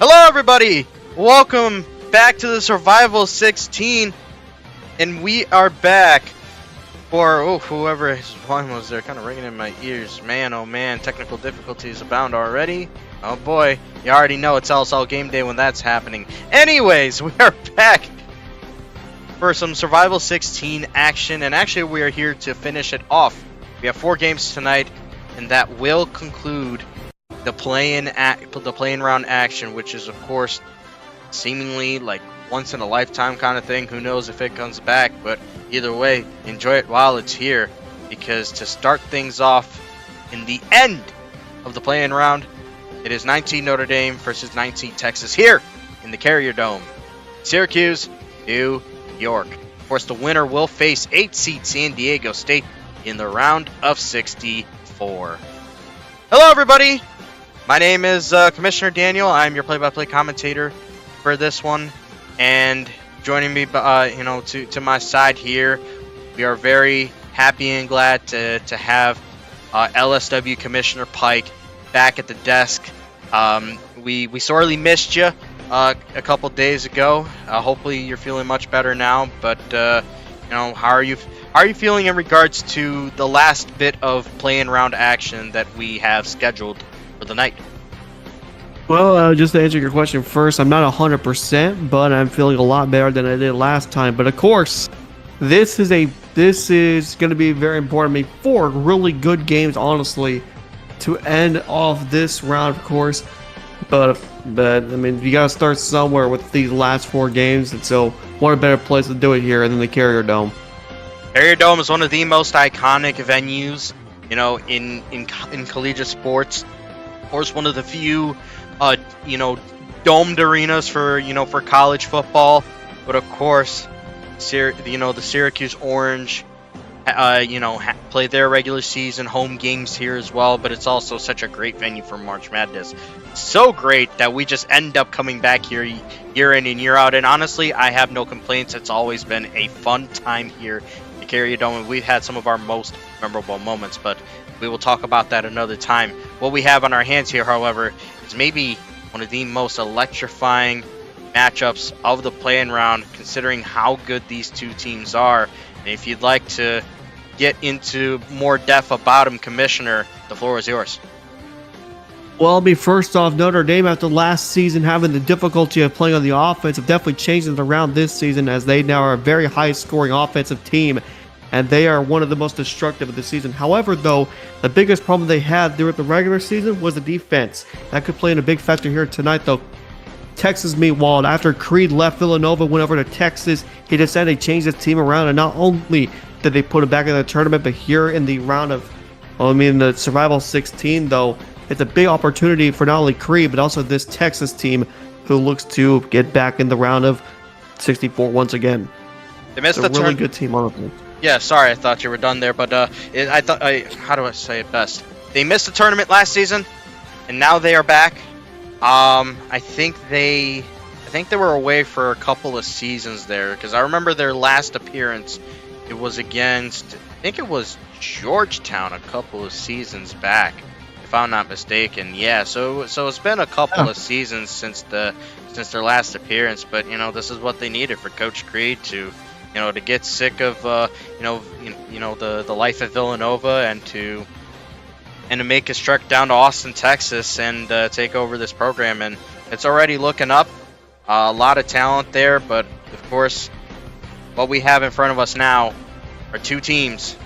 Hello everybody! Welcome back to the Survival 16, and we are back for, whoever his one was there, kind of ringing in my ears. Man, oh man, technical difficulties abound already. Oh boy, you already know it's LSL game day when that's happening. Anyways, we are back for some Survival 16 action, and actually we are here to finish it off. We have 4 games tonight, and that will conclude the play-in round action, which is of course seemingly like once in a lifetime kind of thing. Who knows if it comes back, but either way, enjoy it while it's here, because to start things off in the end of the play-in round, it is 19 Notre Dame versus 19 Texas here in the Carrier Dome, Syracuse, New York. Of course, the winner will face 8-seed San Diego State in the round of 64. Hello everybody! My name is Commissioner Daniel. I'm your play-by-play commentator for this one, and joining me, to my side here, we are very happy and glad to have LSW Commissioner Pike back at the desk. We sorely missed you a couple days ago. Hopefully you're feeling much better now. But how are you feeling in regards to the last bit of play-in round action that we have scheduled for the night? Well, just to answer your question first, I'm not 100%, but I'm feeling a lot better than I did last time. But of course, this is going to be very important to me. 4 really good games, honestly, to end off this round, of course. But I mean, you got to start somewhere with these last 4 games, and so what a better place to do it here than the Carrier Dome. Carrier Dome is one of the most iconic venues, in collegiate sports. Of course, one of the few, domed arenas for college football. But of course, the Syracuse Orange, play their regular season home games here as well. But it's also such a great venue for March Madness. So great that we just end up coming back here year in and year out. And honestly, I have no complaints. It's always been a fun time here at the Carrier Dome, and we've had some of our most memorable moments, but we will talk about that another time. What we have on our hands here, however, is maybe one of the most electrifying matchups of the play-in round, considering how good these two teams are. And if you'd like to get into more depth about them, Commissioner, the floor is yours. Well, first off, Notre Dame, after last season having the difficulty of playing on the offense, have definitely changed it around this season, as they now are a very high-scoring offensive team, and they are one of the most destructive of the season. However, though, the biggest problem they had during the regular season was the defense. That could play in a big factor here tonight, though. Texas, meanwhile, after Creed left Villanova, went over to Texas, he decided to change his team around, and not only did they put him back in the tournament, but here in the round of, the Survival 16, though, it's a big opportunity for not only Creed, but also this Texas team, who looks to get back in the round of 64 once again. They missed it's a really good team, honestly. Yeah, sorry, I thought you were done there, but how do I say it best? They missed the tournament last season, and now they are back. I think they were away for a couple of seasons there, because I remember their last appearance. It was against, I think it was Georgetown a couple of seasons back, if I'm not mistaken. Yeah, so it's been a couple of seasons since their last appearance, but this is what they needed for Coach Creed to get sick of the life at Villanova, and to make his trek down to Austin, Texas, and take over this program. And it's already looking up. A lot of talent there, but of course, what we have in front of us now are 2 teams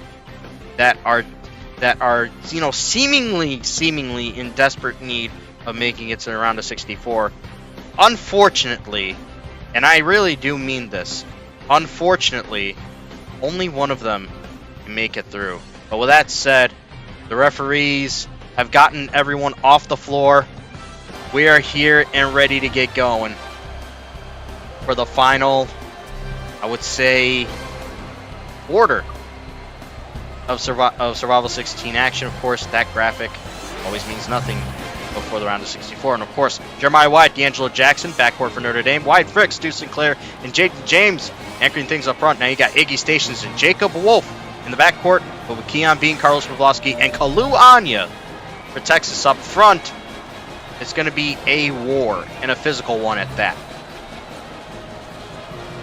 that are seemingly in desperate need of making it to the round of 64. Unfortunately, and I really do mean this, unfortunately, only one of them can make it through. But with that said, the referees have gotten everyone off the floor. We are here and ready to get going for the final, I would say, quarter of Survival 16 action. Of course, that graphic always means nothing before the round of 64. And of course, Jeremiah White, D'Angelo Jackson, backcourt for Notre Dame. Wyatt Frick, Stu Sinclair, and Jaden James anchoring things up front. Now you got Iggy Stations and Jacob Wolf in the backcourt, but with Keon Bean, Carlos Pavlovsky, and Kalu Anya for Texas up front. It's going to be a war, and a physical one at that.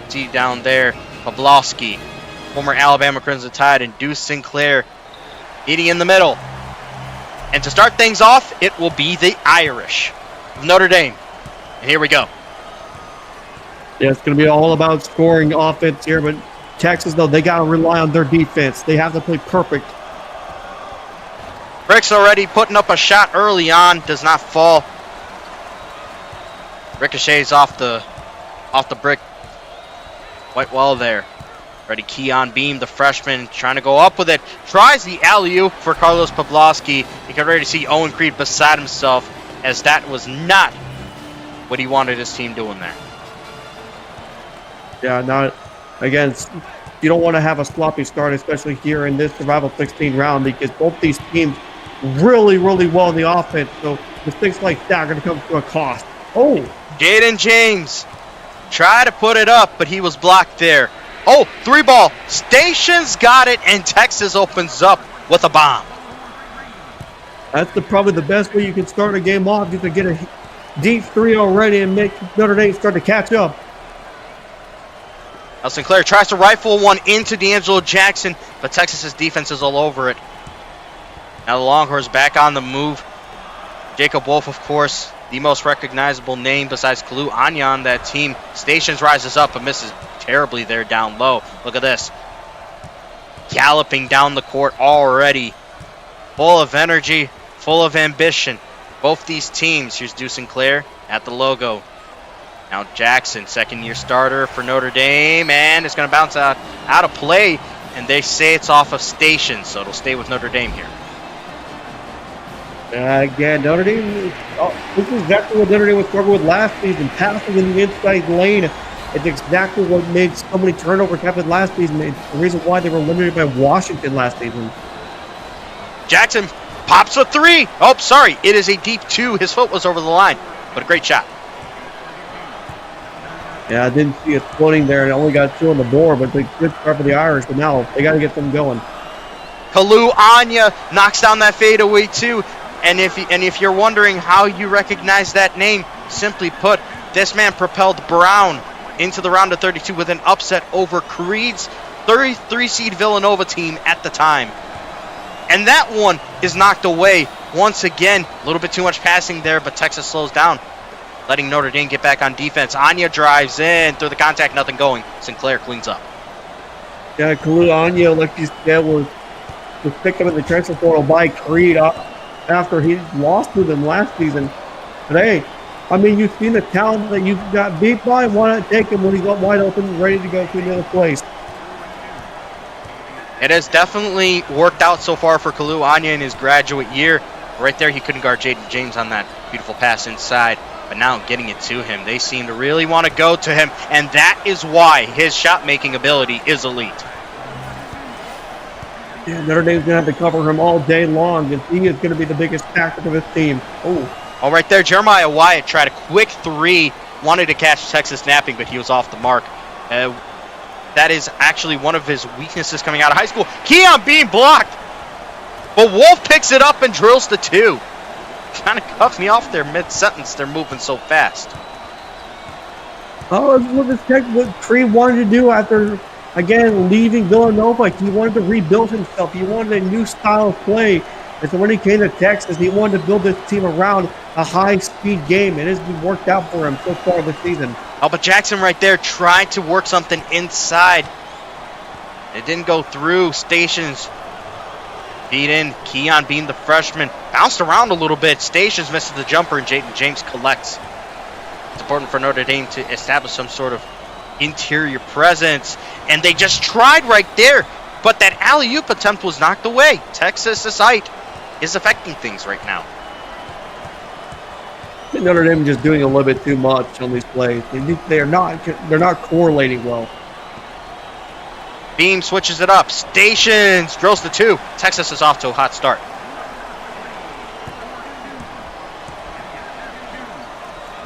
See down there, Pawlowski, former Alabama Crimson Tide, and Deuce Sinclair meeting in the middle. And to start things off, it will be the Irish of Notre Dame. And here we go. Yeah, it's going to be all about scoring offense here, but Texas, though, they got to rely on their defense. They have to play perfect. Frick's already putting up a shot early on, does not fall. Ricochets off the brick quite well there. Ready, Keon Beam, the freshman, trying to go up with it. Tries the alley-oop for Carlos Pawlowski. You can already see Owen Creed beside himself, as that was not what he wanted his team doing there. Yeah, again, you don't want to have a sloppy start, especially here in this Survival 16 round, because both these teams really, really well in the offense. So mistakes like that are going to come to a cost. Oh, Jaden James tried to put it up, but he was blocked there. Oh, 3-ball. Stations got it, and Texas opens up with a bomb. That's probably the best way you can start a game off, just to get a deep 3 already and make Notre Dame start to catch up. Now Sinclair tries to rifle one into D'Angelo Jackson, but Texas's defense is all over it. Now the Longhorns back on the move. Jacob Wolf, of course, the most recognizable name besides Kalu Anya on that team. Stations rises up but misses terribly there down low. Look at this. Galloping down the court already. Full of energy, full of ambition. Both these teams. Here's Deuce Sinclair at the logo. Now Jackson, second-year starter for Notre Dame, and it's going to bounce out of play, and they say it's off of Stations, so it'll stay with Notre Dame here. Again, Notre Dame, this is exactly what Notre Dame was struggling with last season, passing in the inside lane. It's exactly what made so many turnovers happen last season. It's the reason why they were eliminated by Washington last season. Jackson pops a 3. Oh, sorry, it is a deep 2. His foot was over the line, but a great shot. Yeah, I didn't see it floating there, and only got 2 on the board, but it's a good start for the Irish, but now they got to get them going. Kalu Anya knocks down that fadeaway too. And if you're wondering how you recognize that name, simply put, this man propelled Brown into the round of 32 with an upset over Creed's 33-seed Villanova team at the time. And that one is knocked away once again. A little bit too much passing there, but Texas slows down, letting Notre Dame get back on defense. Anya drives in through the contact, nothing going. Sinclair cleans up. Yeah, Kalu Anya, like you said, was picked up in the transfer portal by Creed after he lost to them last season. But hey, I mean, you've seen the talent that you got beat by. Why not take him when he's wide open, ready to go to another place? It has definitely worked out so far for Kalu Anya in his graduate year. Right there, he couldn't guard Jaden James on that beautiful pass inside. But now getting it to him, they seem to really want to go to him. And that is why his shot-making ability is elite. Yeah, Notre Dame's going to have to cover him all day long, and he is going to be the biggest factor of his team. Oh, right there, Jeremiah Wyatt tried a quick 3, wanted to catch Texas napping, but he was off the mark. That is actually one of his weaknesses coming out of high school. Keon being blocked, but Wolf picks it up and drills the 2. Kind of cuffed me off there mid-sentence. They're moving so fast. Oh, what Creed wanted to do after, again, leaving Villanova. He wanted to rebuild himself. He wanted a new style of play. And so when he came to Texas, he wanted to build this team around a high-speed game. It has worked out for him so far this season. Oh, but Jackson right there tried to work something inside. It didn't go through. Stations beat in. Keon being the freshman. Bounced around a little bit. Stations misses the jumper, and Jaden James collects. It's important for Notre Dame to establish some sort of interior presence. And they just tried right there. But that alley-oop attempt was knocked away. Texas's height is affecting things right now. Notre Dame is just doing a little bit too much on these plays. They're not correlating well. Beam switches it up. Stations drills the 2. Texas is off to a hot start.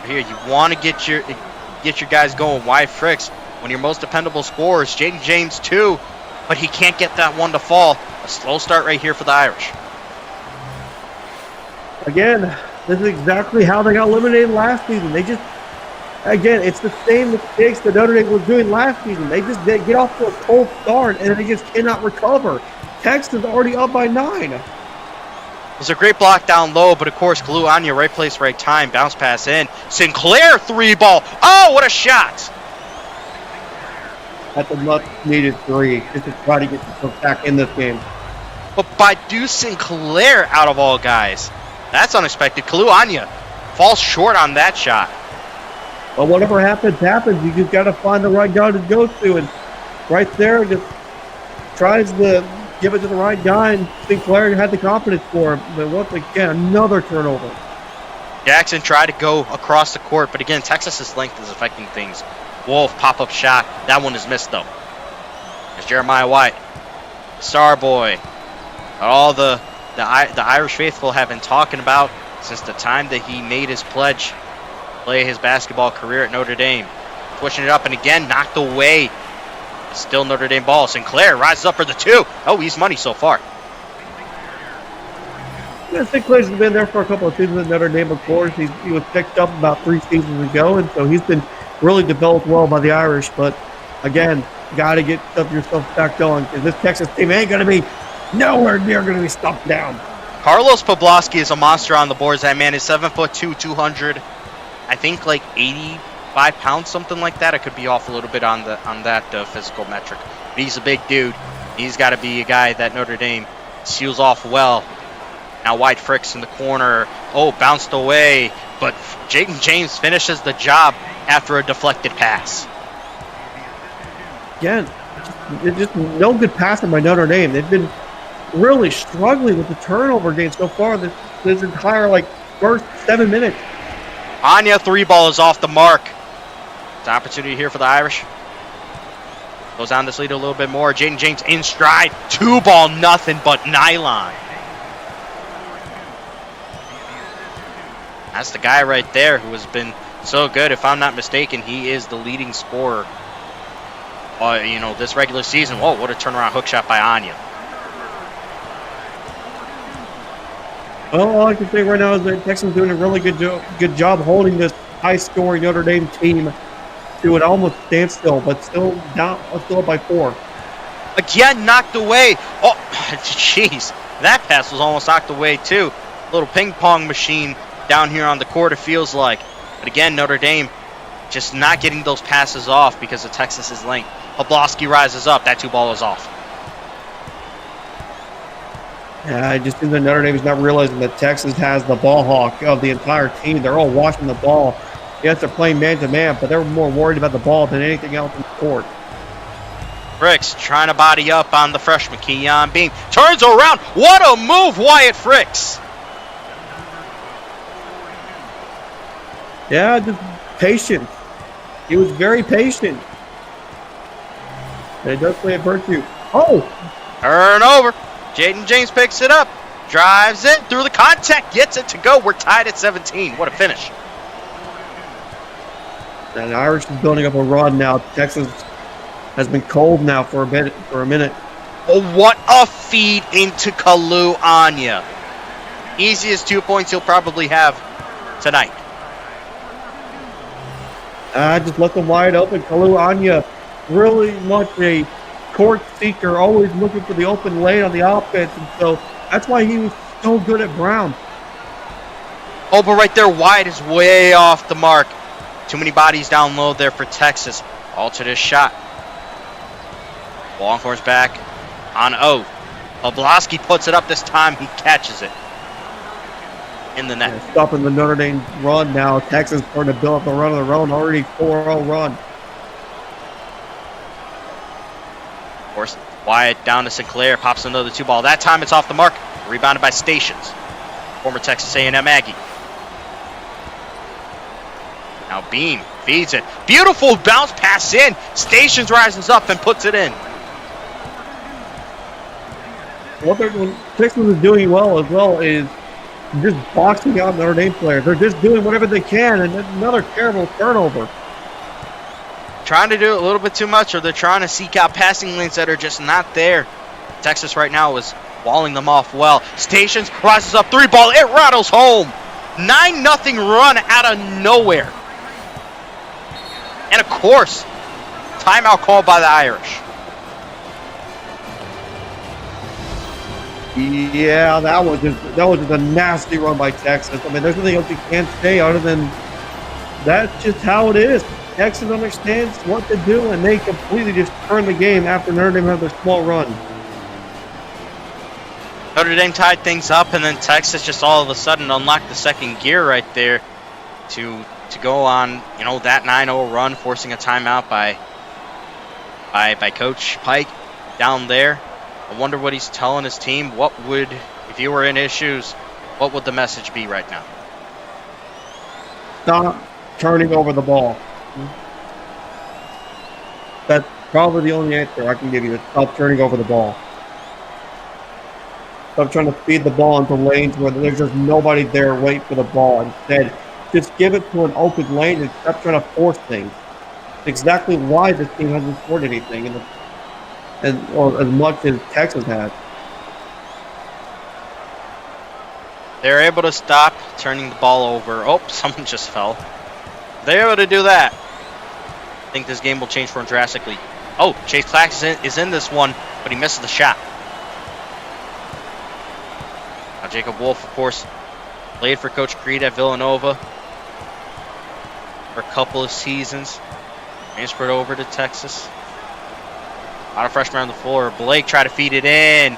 Here, you want to get your guys going. Why Fricks? When your most dependable scorer is Jaden James 2, but he can't get that one to fall. A slow start right here for the Irish. Again, This is exactly how they got eliminated last season. They just, again, it's the same mistakes that Notre Dame was doing last season. They get off to a cold start, and they just cannot recover. Texas is already up by 9. It was a great block down low, but of course, Kalu Anya, right place, right time, bounce pass in. Sinclair 3-ball. Oh, what a shot! That's a much-needed 3 just to try to get themselves back in this game. But by Deuce Sinclair out of all guys, that's unexpected. Kalu Anya falls short on that shot. But whatever happens. You just got to find the right guy to go to, and right there, just tries to give it to the right guy, and Sinclair had the confidence for him. But once again, another turnover. Jackson tried to go across the court, but again, Texas's length is affecting things. Wolf, pop-up shot. That one is missed, though. There's Jeremiah White, the star boy. All the Irish faithful have been talking about since the time that he made his pledge, play his basketball career at Notre Dame. Pushing it up, and again, knocked away. Still Notre Dame ball. Sinclair rises up for the 2. Oh, he's money so far. Yeah, Sinclair's been there for a couple of seasons at Notre Dame, of course. He was picked up about 3 seasons ago, and so he's been really developed well by the Irish. But again, got to get yourself back going, because this Texas team ain't going to be nowhere near going to be stuck down. Carlos Pawlowski is a monster on the boards. That man is 7'2", 200. I think like 85 pounds, something like that. I could be off a little bit on that physical metric. But he's a big dude. He's got to be a guy that Notre Dame seals off well. Now White Fricks in the corner. Oh, bounced away. But Jaden James finishes the job after a deflected pass. Again, just no good passing by Notre Dame. They've been really struggling with the turnover game so far this entire first 7 minutes. Anya 3-ball is off the mark. It's an opportunity here for the Irish. Goes on this lead a little bit more. Jaden James in stride. 2-ball, nothing but nylon. That's the guy right there who has been so good. If I'm not mistaken, he is the leading scorer. This regular season. Whoa, what a turnaround hook shot by Anya. Well, all I can say right now is that Texas doing a really good job holding this high-scoring Notre Dame team to an almost standstill, but still up by 4. Again, knocked away. Oh, jeez. That pass was almost knocked away, too. Little ping-pong machine down here on the court, it feels like. But again, Notre Dame just not getting those passes off because of Texas's length. Pawlowski rises up. That 2-ball is off. Yeah, I just think that Notre Dame is not realizing that Texas has the ball hawk of the entire team. They're all watching the ball. Yes, they're playing man-to-man, but they're more worried about the ball than anything else in the court. Fricks trying to body up on the freshman, Keon Beam. Turns around. What a move, Wyatt Fricks. Yeah, just patient. He was very patient. And it does play a virtue. Oh! Turnover. Jaden James picks it up. Drives it through the contact. Gets it to go. We're tied at 17. What a finish. And Irish is building up a run now. Texas has been cold now for a minute. Oh, what a feed into Kalu Anya. Easiest 2 points he'll probably have tonight. Just left them wide open. Kalu Anya, really much a court seeker, always looking for the open lane on the offense, and so that's why he was so good at Brown. Oh, but right there, Wyatt is way off the mark. Too many bodies down low there for Texas. Altered his shot. Longhorns back on O. Pawlowski puts it up this time. He catches it in the net. Yeah, stopping the Notre Dame run now. Texas starting to build up a run of their own. Already 4-0 run. Of course, Wyatt down to Sinclair. Pops another 2-ball. That time it's off the mark. Rebounded by Stations. Former Texas A&M Aggie. Now Beam feeds it. Beautiful bounce pass in. Stations rises up and puts it in. What Texas is doing well as well is just boxing out Notre Dame players. They're just doing whatever they can, and another terrible turnover. Trying to do a little bit too much, or they're trying to seek out passing lanes that are just not there. Texas right now is walling them off well. Stations rises up 3-ball. It rattles home. 9-0 run out of nowhere. And of course, timeout called by the Irish. Yeah, that was just a nasty run by Texas. I mean, there's nothing else you can't say other than that's just how it is. Texas understands what to do, and they completely just turn the game after Notre Dame had their small run. Notre Dame tied things up, and then Texas just all of a sudden unlocked the second gear right there to go on, that 9-0 run, forcing a timeout by Coach Pike down there. I wonder what he's telling his team. If you were in his shoes, what would the message be right now? Stop turning over the ball. That's probably the only answer I can give you. Stop turning over the ball. Stop trying to feed the ball into lanes where there's just nobody there waiting for the ball. Instead, just give it to an open lane and stop trying to force things. It's exactly why this team hasn't scored anything or as much as Texas has. They're able to stop turning the ball over. Oh, someone just fell. They're able to do that. I think this game will change for him drastically. Oh, Chase Claxton is in this one, but he misses the shot. Now Jacob Wolf, of course, played for Coach Creed at Villanova for a couple of seasons. Transferred over to Texas. A lot of freshmen on the floor. Blake tried to feed it in.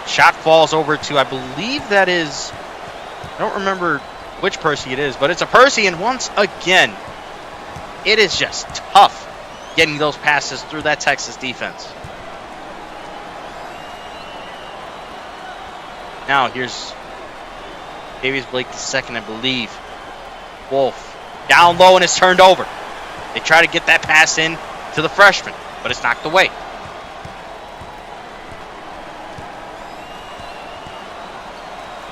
Shot falls over to, I believe that is, I don't remember which Percy it is, but it's a Percy, and once again, it is just tough getting those passes through that Texas defense. Now here's Davies Blake II, I believe. Wolf down low and it's turned over. They try to get that pass in to the freshman, but it's knocked away.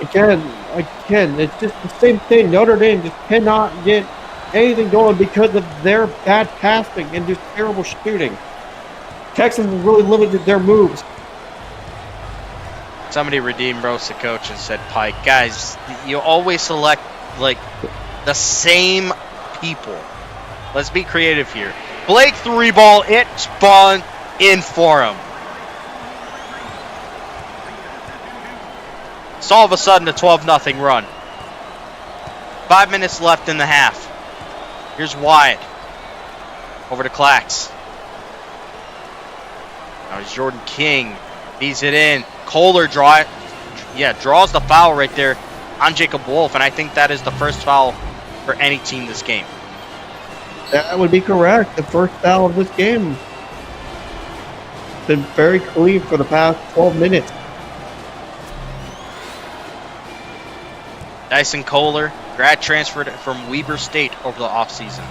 Again, it's just the same thing. Notre Dame just cannot get anything going because of their bad passing and just terrible shooting. Texas has really limited their moves. Somebody redeemed roast the coach and said, Pike, guys, you always select the same people. Let's be creative here. Blake 3-ball, it spun in for him. It's all of a sudden a 12-0 run. 5 minutes left in the half. Here's Wyatt. Over to Clax. Now it's Jordan King. Feeds it in. Kohler draws the foul right there on Jacob Wolf, and I think that is the first foul for any team this game. That would be correct. The first foul of this game. Been very clean for the past 12 minutes. Dyson Kohler, grad transferred from Weber State over the offseason.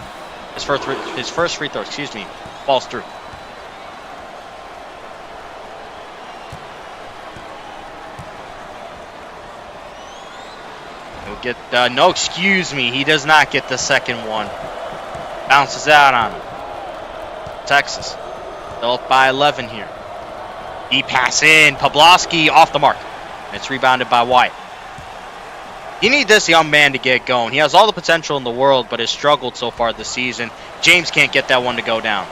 His first free throw, falls through. He does not get the second one. Bounces out on him. Texas, still up by 11 here. He pass in, Pawlowski off the mark. And it's rebounded by White. You need this young man to get going. He has all the potential in the world, but has struggled so far this season. James can't get that one to go down.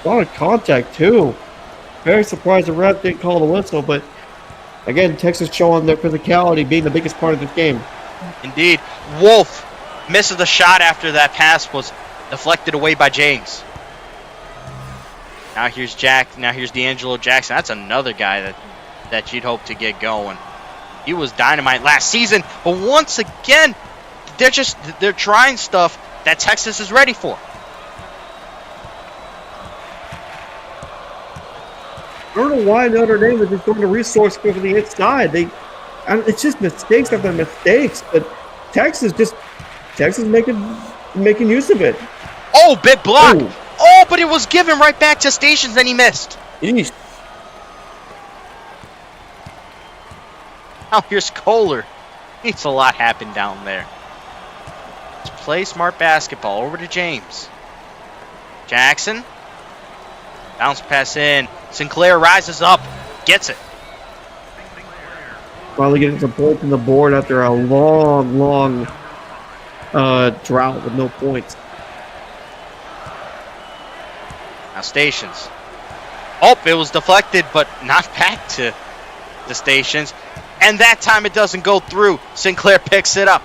A lot of contact, too. Very surprised the ref didn't call the whistle, but again, Texas showing their physicality being the biggest part of this game. Indeed. Wolf misses the shot after that pass was deflected away by James. Now here's D'Angelo Jackson. That's another guy that you'd hope to get going. He was dynamite last season, but once again, they're trying stuff that Texas is ready for. I don't know why Notre Dame is just going to resource go for the inside. It's just mistakes after mistakes, but Texas making use of it. Oh, big block! Oh, but it was given right back to Stations, and he missed. Eesh. Now here's Kohler. Needs a lot happen down there. Let's play smart basketball. Over to James. Jackson. Bounce pass in. Sinclair rises up. Gets it. finally getting some points on the board after a long drought with no points. Now Stations. Oh, it was deflected, but not back to the Stations. And that time it doesn't go through. Sinclair picks it up.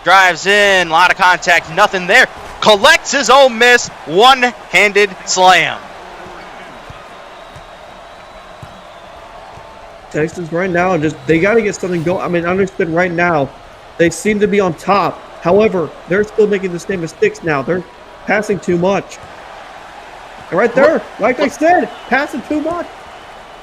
Drives in, a lot of contact, nothing there. Collects his own miss, one-handed slam. Texans right now, they got to get something going. I mean, understood right now, they seem to be on top. However, they're still making the same mistakes now. They're passing too much. And right there, like I said, passing too much.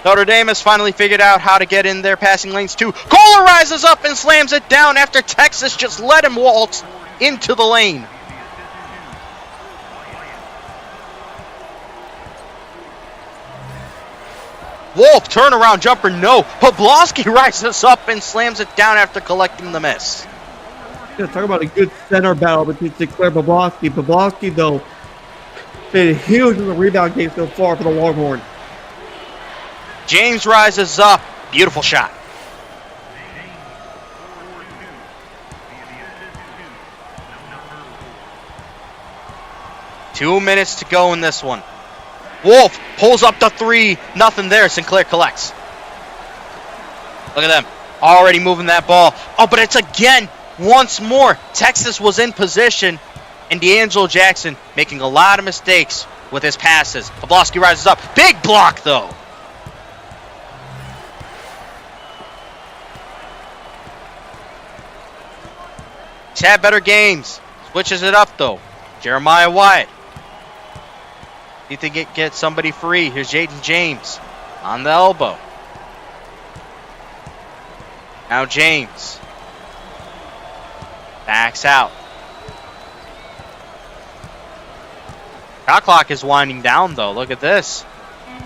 Notre Dame has finally figured out how to get in their passing lanes too. Kohler rises up and slams it down after Texas just let him waltz into the lane. Wolf, turnaround jumper, no. Poblowski rises up and slams it down after collecting the miss. Yeah, talk about a good center battle between Sinclair and Poblowski. Poblowski, though, been huge in the rebound game so far for the Longhorn. James rises up. Beautiful shot. Two minutes to go in this one. Wolf pulls up the three. Nothing there. Sinclair collects. Look at them. Already moving that ball. Oh, but it's again, once more. Texas was in position. And D'Angelo Jackson making a lot of mistakes with his passes. Poblowski rises up. Big block, though. He's had better games. Switches it up, though. Jeremiah Wyatt. Need to get somebody free. Here's Jaden James on the elbow. Now James. Backs out. Shot clock is winding down, though. Look at this.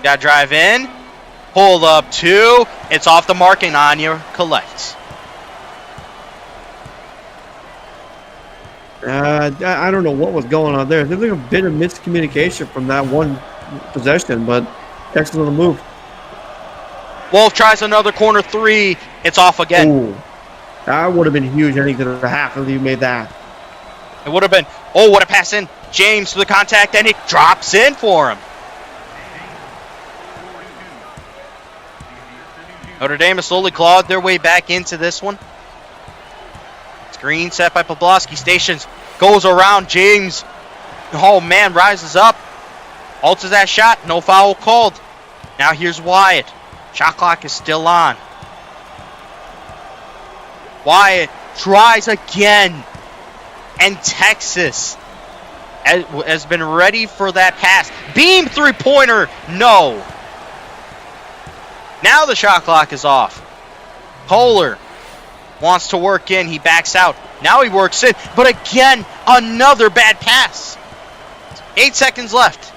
Got to drive in. Pull up two. It's off the mark, and Anya collects. I don't know what was going on there. There's like a bit of miscommunication from that one possession, but Texas on the move. Wolf tries another corner three. It's off again. Ooh, that would have been huge. I think that half of you made that. It would have been. Oh, what a pass in. James to the contact, and it drops in for him. Notre Dame has slowly clawed their way back into this one. Screen set by Poblowski. Stations goes around James. Oh, man, rises up. Alters that shot. No foul called. Now here's Wyatt. Shot clock is still on. Wyatt tries again. And Texas has been ready for that pass. Beam three-pointer. No. Now the shot clock is off. Kohler wants to work in. He backs out. Now he works in. But again, another bad pass. 8 seconds left.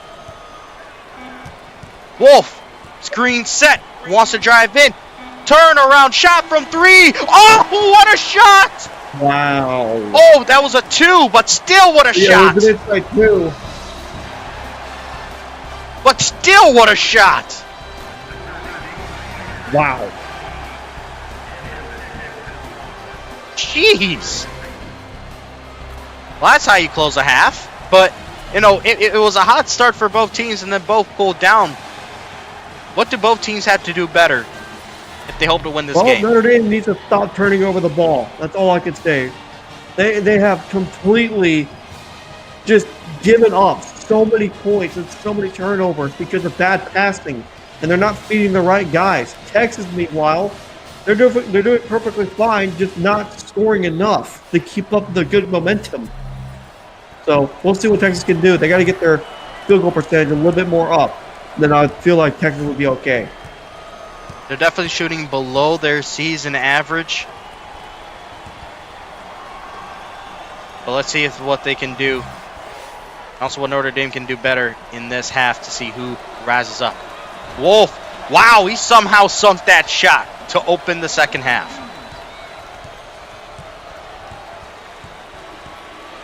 Wolf, screen set. Wants to drive in. Turnaround shot from three. Oh, what a shot! Wow. Oh, that was a two, but still what a shot. It was an inside two. But still what a shot. Wow. Jeez. Well, that's how you close a half. But, you know, it was a hot start for both teams, and then both pulled down. What do both teams have to do better if they hope to win this game? Notre Dame needs to stop turning over the ball. That's all I can say. They have completely just given up so many points and so many turnovers because of bad passing, and they're not feeding the right guys. Texas, meanwhile, they're doing perfectly fine, just not scoring enough to keep up the good momentum. So we'll see what Texas can do. They got to get their field goal percentage a little bit more up. Then I feel like Texas will be okay. They're definitely shooting below their season average. But let's see what they can do. Also what Notre Dame can do better in this half to see who rises up. Wolf, wow, he somehow sunk that shot to open the second half.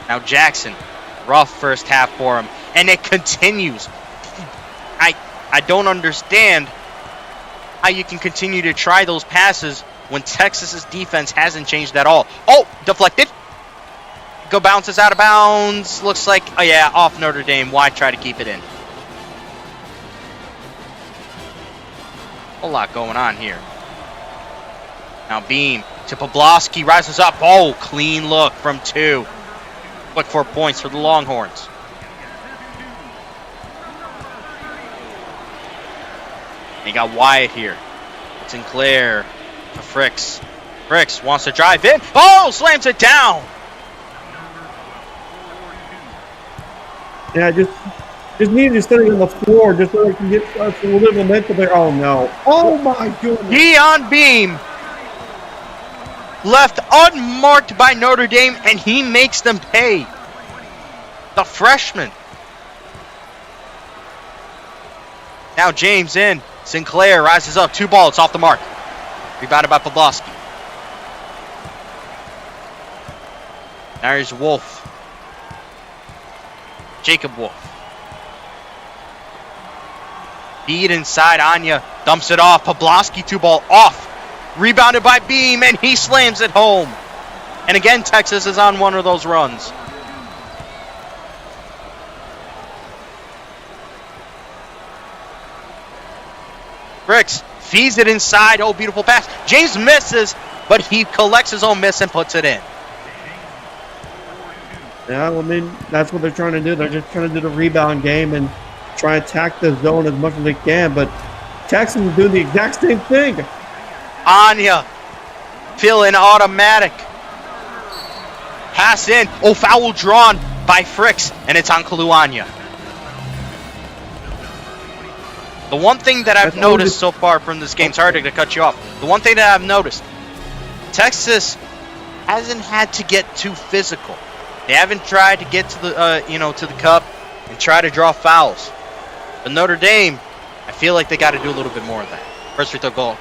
Now Jackson, rough first half for him, and it continues. I don't understand how you can continue to try those passes when Texas's defense hasn't changed at all. Oh, deflected. Go bounces out of bounds. Looks like, oh yeah, off Notre Dame. Why try to keep it in? A lot going on here. Now Beam to Pawlowski, rises up. Oh, clean look from 2. Quick 4 points for the Longhorns. They got Wyatt here. Sinclair to Fricks. Fricks wants to drive in. Oh, slams it down. Yeah, just need to stay on the floor just so I can get a little momentum there. Oh no! Oh my goodness! Keon Beam left unmarked by Notre Dame, and he makes them pay. The freshman. Now James in. Sinclair rises up. 2 balls off the mark. Rebounded by Pawlowski. Now here's Wolf. Jacob Wolf. Beat inside. Anya dumps it off. Pawlowski 2-ball off. Rebounded by Beam, and he slams it home. And again, Texas is on one of those runs. Fricks feeds it inside. Oh, beautiful pass. James misses, but he collects his own miss and puts it in. Yeah, well, I mean, that's what they're trying to do. They're just trying to do the rebound game and try to attack the zone as much as they can. But Texas is doing the exact same thing. Anya feeling automatic. Pass in. Oh, foul drawn by Fricks, and it's on Kaluanya. The one thing that I've noticed so far from this game, sorry to cut you off. The one thing that I've noticed, Texas hasn't had to get too physical. They haven't tried to get to the, to the cup and try to draw fouls. But Notre Dame, I feel like they got to do a little bit more of that. First free throw goes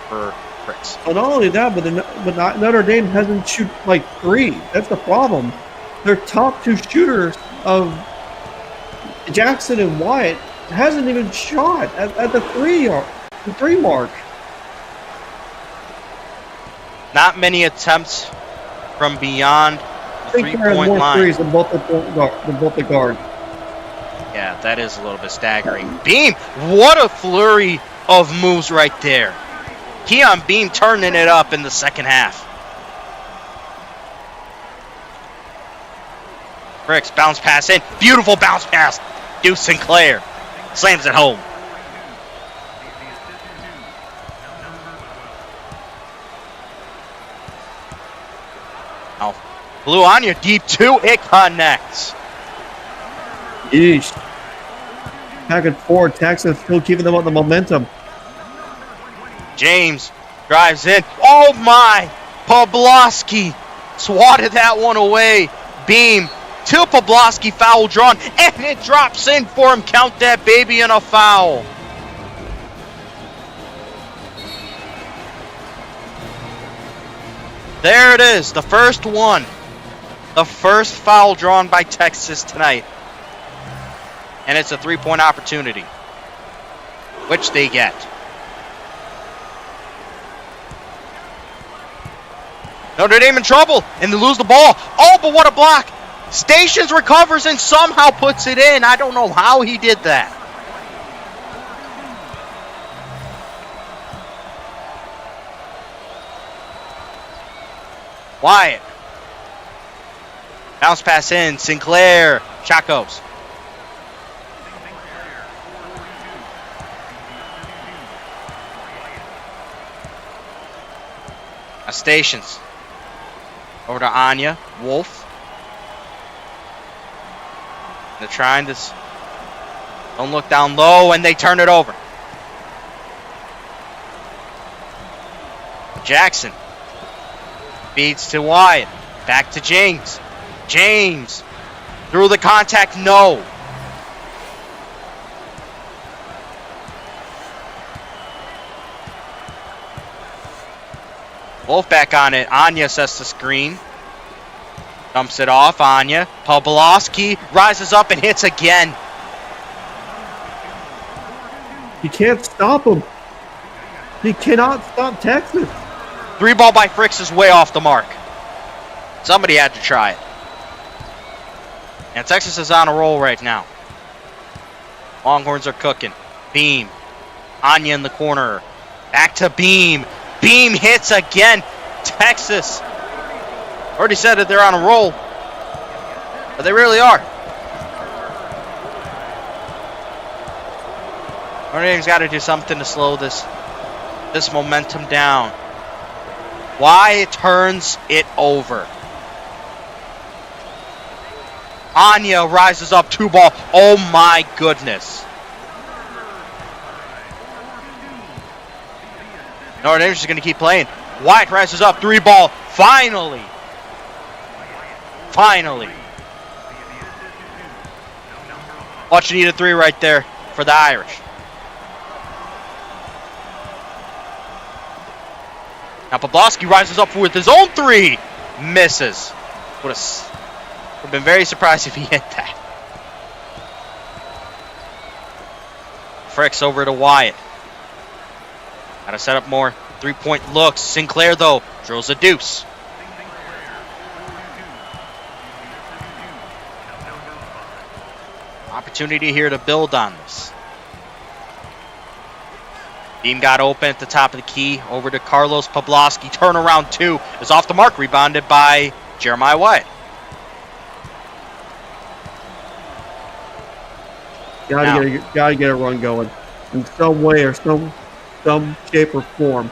for Fricks. Well, not only that, but Notre Dame hasn't shoot like 3. That's the problem. Their top 2 shooters of Jackson and Wyatt hasn't even shot at the 3 mark. Not many attempts from beyond the 3-point line. Threes than both the guards. Yeah, that is a little bit staggering. Beam, what a flurry of moves right there. Keon Beam turning it up in the second half. Fricks bounce pass in. Beautiful bounce pass. Deuce Sinclair slams it home. Now, Blue Anya deep 2. It connects. Yeesh. Back and forth. Texas still keeping them on the momentum. James drives in. Oh my! Pawlowski swatted that one away. Beam to Pawlowski, foul drawn, and it drops in for him. Count that baby in a foul. There it is, the first one. The first foul drawn by Texas tonight. And it's a 3-point opportunity, which they get. Notre Dame in trouble, and they lose the ball. Oh, but what a block. Stations recovers and somehow puts it in. I don't know how he did that. Wyatt. Bounce pass in. Sinclair. Shot goes. Stations. Over to Anya. Wolf. They're trying to don't look down low, and they turn it over. Jackson feeds to Wyatt. Back to James. James through the contact. No. Wolf back on it. Anya sets the screen. Dumps it off. Anya. Pawlowski rises up and hits again. You can't stop him. He cannot stop Texas. Three ball by Fricks is way off the mark. Somebody had to try it. And Texas is on a roll right now. Longhorns are cooking. Beam. Anya in the corner. Back to Beam. Beam hits again. Texas. Already said that they're on a roll. But they really are. Notre Dame's got to do something to slow this momentum down. Wyatt turns it over. Anya rises up, 2 ball. Oh my goodness. Notre Dame's just going to keep playing. Wyatt rises up, 3 ball. Finally. Much needed 3 right there for the Irish. Now Poplawski rises up with his own 3. Misses. Would have been very surprised if he hit that. Fricks over to Wyatt. Gotta set up more 3-point looks. Sinclair, though, drills a deuce. Opportunity here to build on this. Beam got open at the top of the key. Over to Carlos Poplawski. Turnaround 2 is off the mark. Rebounded by Jeremiah Wyatt. Gotta get a run going in some way or some shape or form.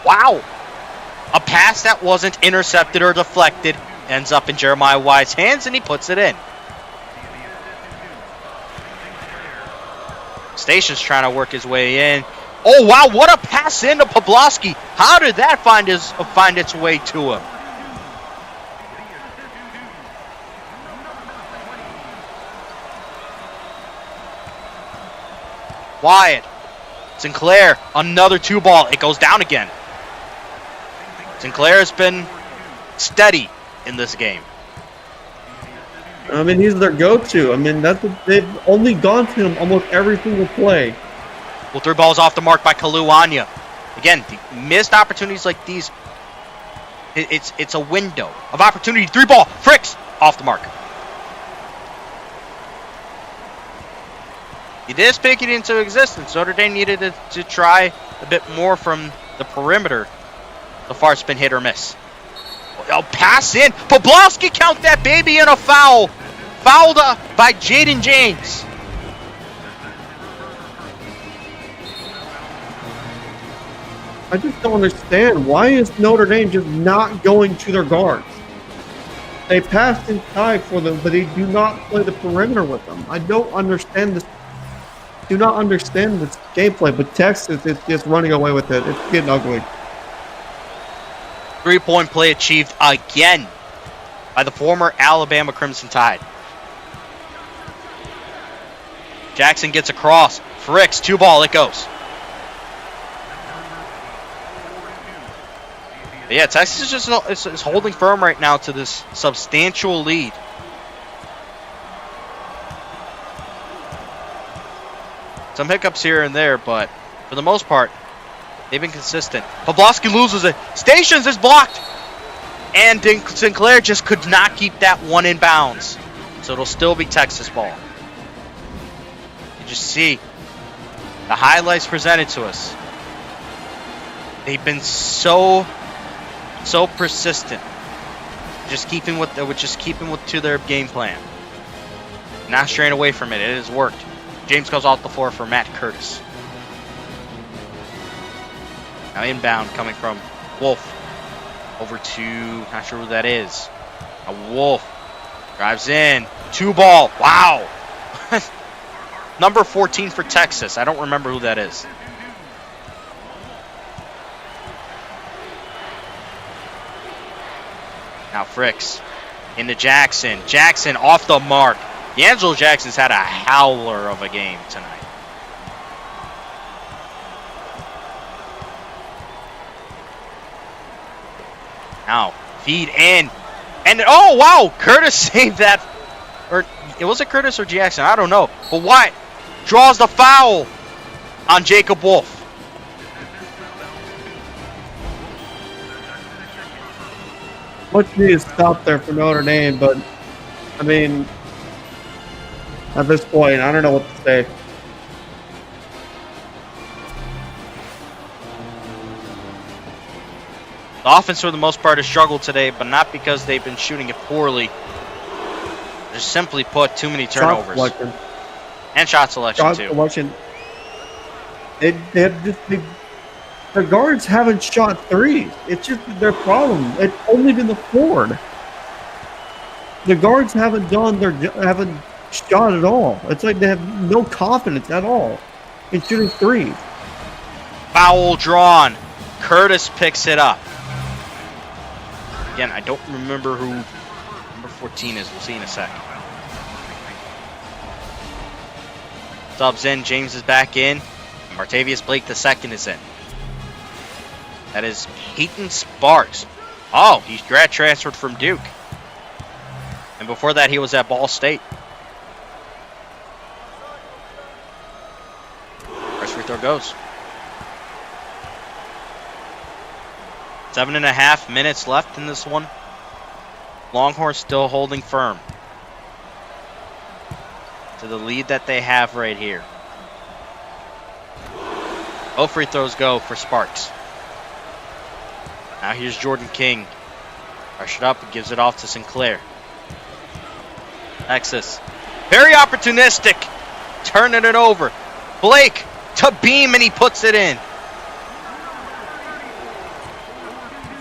Wow! A pass that wasn't intercepted or deflected ends up in Jeremiah Wyatt's hands, and he puts it in. Station's trying to work his way in. Oh wow! What a pass into Poplawski! How did that find its way to him? Wyatt. Sinclair, another 2 ball. It goes down again. Sinclair has been steady in this game. I mean, he's their go-to. I mean, they've only gone to him almost every single play. Well, 3 balls off the mark by Kalu Anya. Again, the missed opportunities like these, it's a window of opportunity. 3 ball, Fricks, off the mark. He did speak it into existence. Notre Dame needed to try a bit more from the perimeter. So far, it's been hit or miss. Oh, pass in. Poplawski, count that baby in a foul. Fouled by Jaden James. I just don't understand. Why is Notre Dame just not going to their guards? They passed inside for them, but they do not play the perimeter with them. I don't understand this. Do not understand this gameplay, but Texas is just running away with it. It's getting ugly. 3-point play achieved again by the former Alabama Crimson Tide. Jackson gets across. Fricks, 2 ball, it goes. But yeah, Texas is holding firm right now to this substantial lead. Some hiccups here and there, but for the most part, they've been consistent. Poplawski loses it. Stations is blocked. And Sinclair just could not keep that one in bounds. So it'll still be Texas ball. You just see the highlights presented to us. They've been so persistent. Just keeping to their game plan. Not straying away from it. It has worked. James goes off the floor for Matt Curtis. Now inbound coming from Wolf. Over to, not sure who that is. A Wolf drives in. 2 ball. Wow. Number 14 for Texas. I don't remember who that is. Now Fricks into Jackson. Jackson off the mark. D'Angelo Jackson's had a howler of a game tonight. Now, feed in. And, oh, wow, Curtis saved that. Or, was it Curtis or Jackson? I don't know. But Wyatt draws the foul on Jacob Wolf. much needed stop there for Notre Dame, but I mean, at this point, I don't know what to say. The offense, for the most part, has struggled today, but not because they've been shooting it poorly. Just simply put, too many turnovers. And shot selection, too. The guards haven't shot threes. It's just their problem. It's only been the forward. The guards haven't shot at all. It's like they have no confidence at all in shooting threes. Foul drawn. Curtis picks it up. Again, I don't remember who number 14 is. We'll see in a sec. Subs in. James is back in. Martavius Blake II is in. That is Peyton Sparks. Oh, he's grad transferred from Duke. And before that, he was at Ball State. First free throw goes. 7.5 minutes left in this one. Longhorns still holding firm to the lead that they have right here. Both free throws go for Sparks. Now here's Jordan King. Pressured up and gives it off to Sinclair. Texas. Very opportunistic. Turning it over. Blake to Beam, and he puts it in.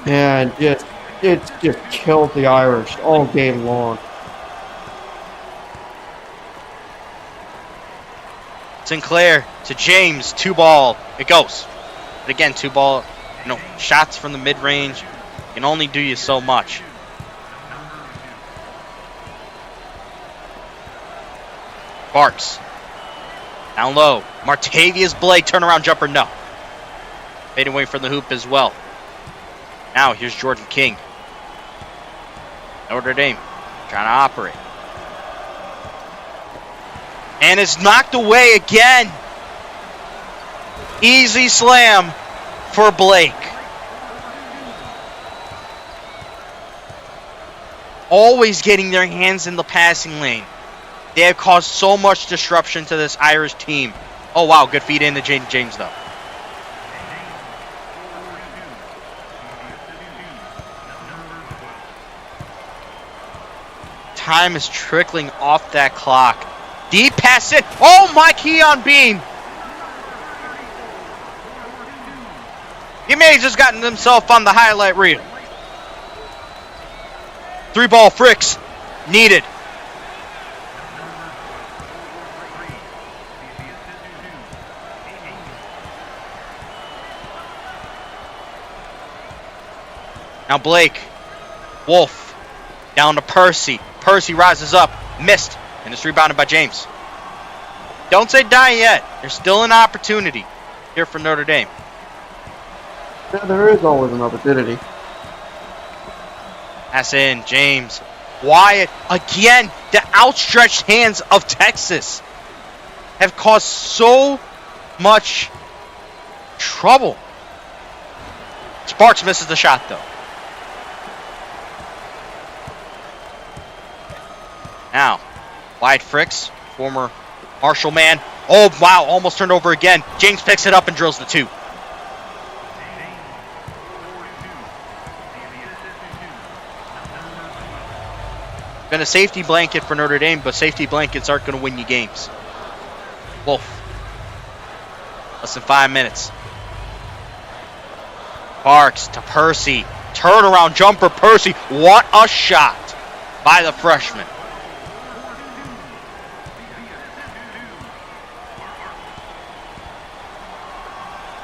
And it just killed the Irish all game long. Sinclair to James, 2-ball. It goes. But again, 2-ball. Shots from the mid-range can only do you so much. Sparks. Down low. Martavius Blake, turnaround jumper, no. Fade away from the hoop as well. Now here's Jordan King. Notre Dame trying to operate. And it's knocked away again. Easy slam for Blake. Always getting their hands in the passing lane. They have caused so much disruption to this Irish team. Oh, wow. Good feed into Jaden James, though. Time is trickling off that clock. Deep pass it. Oh, my Keon Beam. He may have just gotten himself on the highlight reel. 3-ball Fricks needed. Now Blake. Wolf. Down to Percy. Percy rises up. Missed. And it's rebounded by James. Don't say die yet. There's still an opportunity here for Notre Dame. Yeah, there is always an opportunity. Pass in. James. Wyatt. Again, the outstretched hands of Texas have caused so much trouble. Sparks misses the shot, though. Now, Wyatt Fricks, former Marshall man. Oh, wow, almost turned over again. James picks it up and drills the 2. Been a safety blanket for Notre Dame, but safety blankets aren't going to win you games. Wolf. Less than 5 minutes. Parks to Percy. Turnaround jumper, Percy. What a shot by the freshman.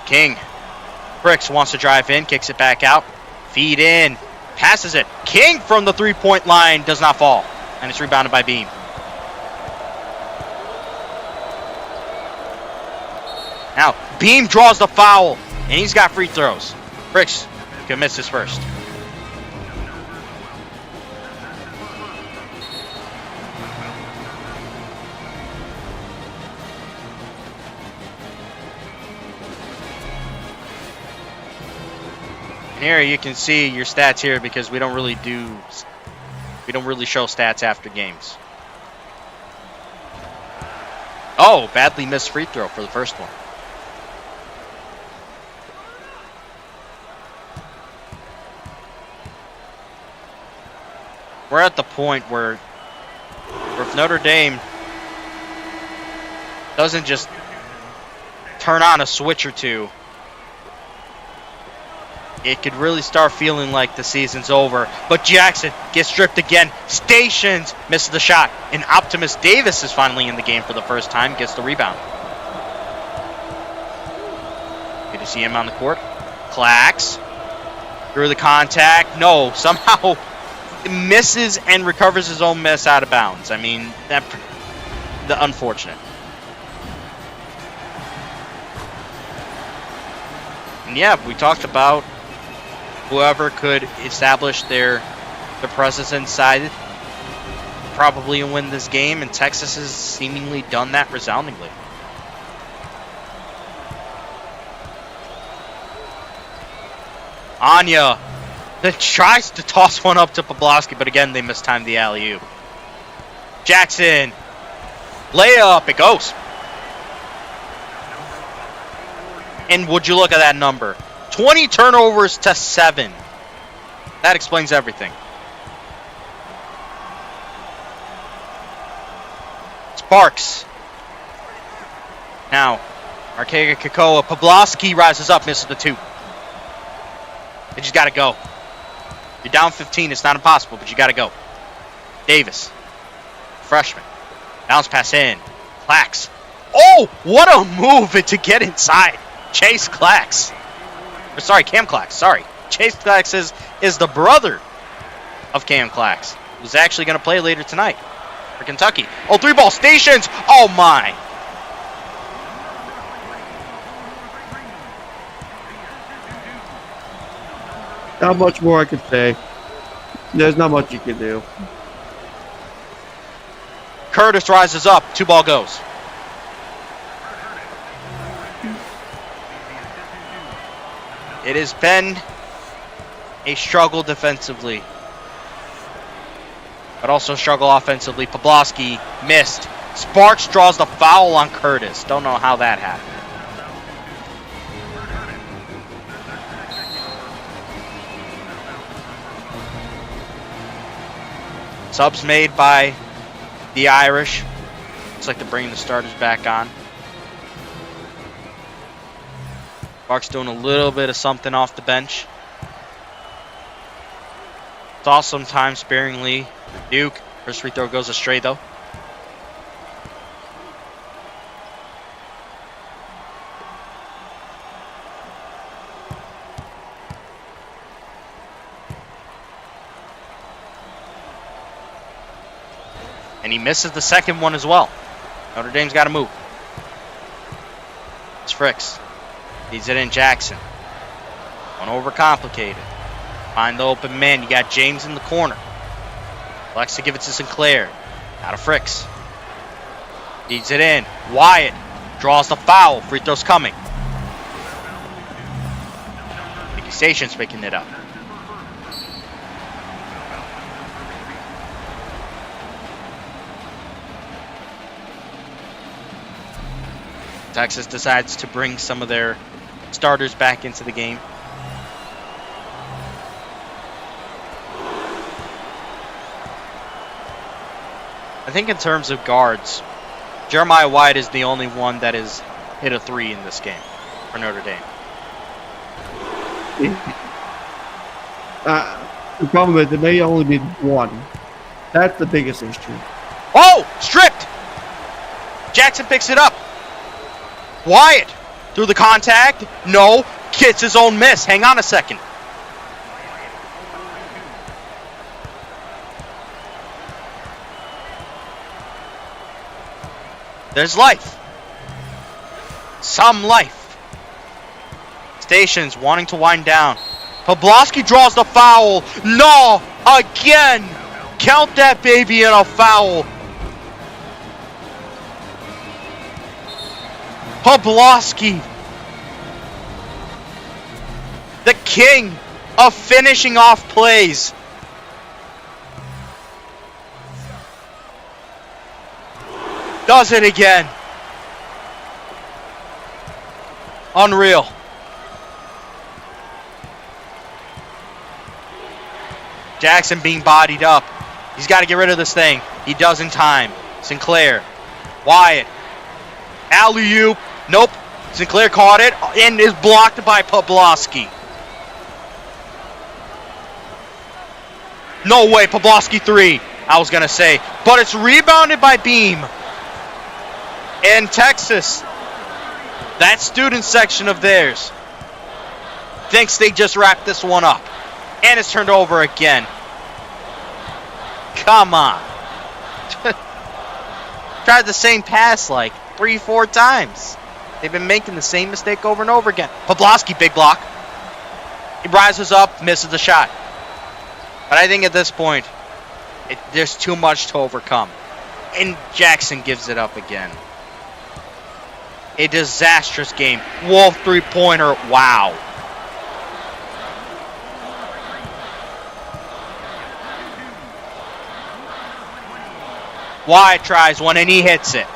King. Fricks wants to drive in, kicks it back out. Feed in. Passes it. King from the 3-point line does not fall. And it's rebounded by Beam. Now, Beam draws the foul. And he's got free throws. Fricks could miss his first. And Here you can see your stats here because we don't really show stats after games. Oh, badly missed free throw for the first one. We're at the point where if Notre Dame doesn't just turn on a switch or two, it could really start feeling like the season's over. But Jackson gets stripped again. Stations misses the shot. And Optimus Davis is finally in the game for the first time. Gets the rebound. Good to see him on the court. Clacks. Through the contact. No, somehow misses and recovers his own miss out of bounds. I mean, the unfortunate. And yeah, we talked about whoever could establish their presence inside probably win this game, and Texas has seemingly done that resoundingly. Anya that tries to toss one up to Pawlowski, but again they mistimed the alley-oop. Jackson, layup, it goes. And would you look at that number? 20 turnovers to 7. That explains everything. Sparks. Now, Arcega Kakoa. Pawlowski rises up, misses the 2. They just got to go. You're down 15. It's not impossible, but you got to go. Davis. Freshman. Bounce pass in. Clacks. Oh, what a move to get inside. Chase Clacks. Or sorry, Cam Clacks. Sorry. Chase Clacks is the brother of Cam Clacks, who's actually going to play later tonight for Kentucky. Oh, 3-ball Stations. Oh, my. Not much more I could say. There's not much you can do. Curtis rises up. 2-ball goes. It has been a struggle defensively, but also struggle offensively. Pawlowski missed. Sparks draws the foul on Curtis. Don't know how that happened. Subs made by the Irish. Looks like they're bringing the starters back on. Sparks doing a little bit of something off the bench. Saw some time sparingly for Duke. First free throw goes astray though. And he misses the second one as well. Notre Dame's got to move. It's Fricks. He's it in Jackson. Don't overcomplicate it. Find the open man. You got James in the corner. Likes to give it to Sinclair. Out of Fricks. Feeds it in. Wyatt draws the foul. Free throw's coming. Mickey Station's picking it up. Texas decides to bring some of their starters back into the game. I think in terms of guards, Jeremiah White is the only one that has hit a 3 in this game for Notre Dame. The problem is it may only be 1. That's the biggest issue. Oh, stripped! Jackson picks it up. Wyatt through the contact. No, gets his own miss. Hang on a second. There's life. Some life. Stations wanting to wind down. Pawlowski draws the foul. No, again. Count that baby in a foul. Pawlowski, the king of finishing off plays. Does it again. Unreal. Jackson being bodied up. He's got to get rid of this thing. He does in time. Sinclair. Wyatt. Alley-oop. Nope. Sinclair caught it and is blocked by Pawlowski. No way. Pawlowski 3. I was going to say. But it's rebounded by Beam. And Texas, that student section of theirs, thinks they just wrapped this one up. And it's turned over again. Come on. Tried the same pass like 3-4 times. They've been making the same mistake over and over again. Pawlowski, big block. He rises up, misses the shot. But I think at this point, there's too much to overcome. And Jackson gives it up again. A disastrous game. Wolf three-pointer. Wow. Wyatt tries one and he hits it.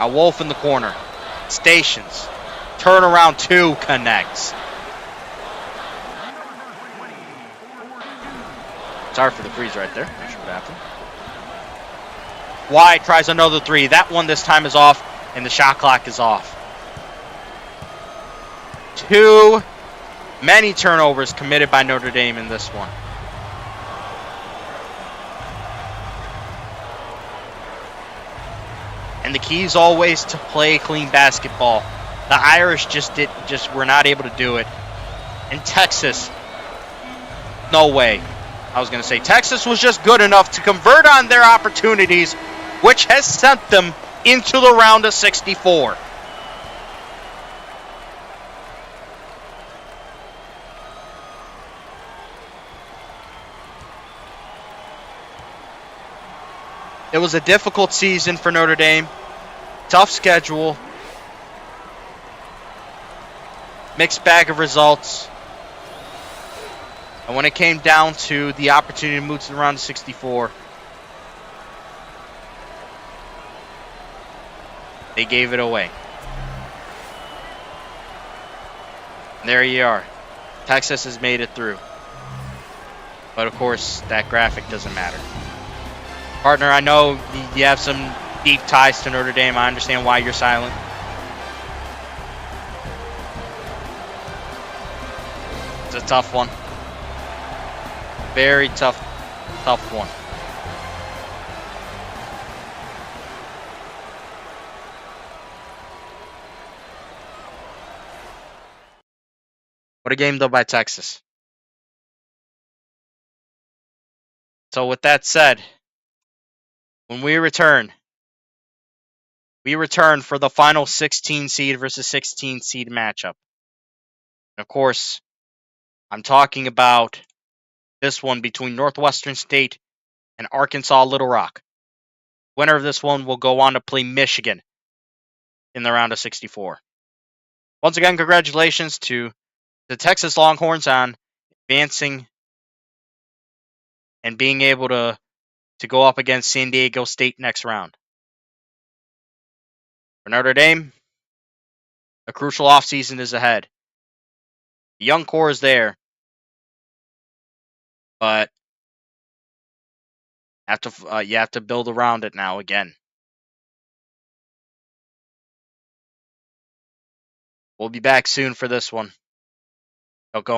A Wolf in the corner. Stations. Turnaround 2 connects. Sorry for the freeze right there. Not sure what happened. Wyatt tries another 3. That one this time is off, and the shot clock is off. Too many turnovers committed by Notre Dame in this one. And the key is always to play clean basketball. The Irish just were not able to do it. And Texas, no way. I was going to say Texas was just good enough to convert on their opportunities, which has sent them into the round of 64. It was a difficult season for Notre Dame. Tough schedule. Mixed bag of results. And when it came down to the opportunity to move to the round of 64, they gave it away. And there you are. Texas has made it through. But of course, that graphic doesn't matter. Partner, I know you have some deep ties to Notre Dame. I understand why you're silent. It's a tough one. Very tough one. What a game, though, by Texas. So with that said, when we return for the final 16 seed versus 16 seed matchup. And of course, I'm talking about this one between Northwestern State and Arkansas Little Rock. Winner of this one will go on to play Michigan in the round of 64. Once again, congratulations to the Texas Longhorns on advancing and being able to go up against San Diego State next round. For Notre Dame, a crucial offseason is ahead. The young core is there, but you have to build around it now again. We'll be back soon for this one. Don't go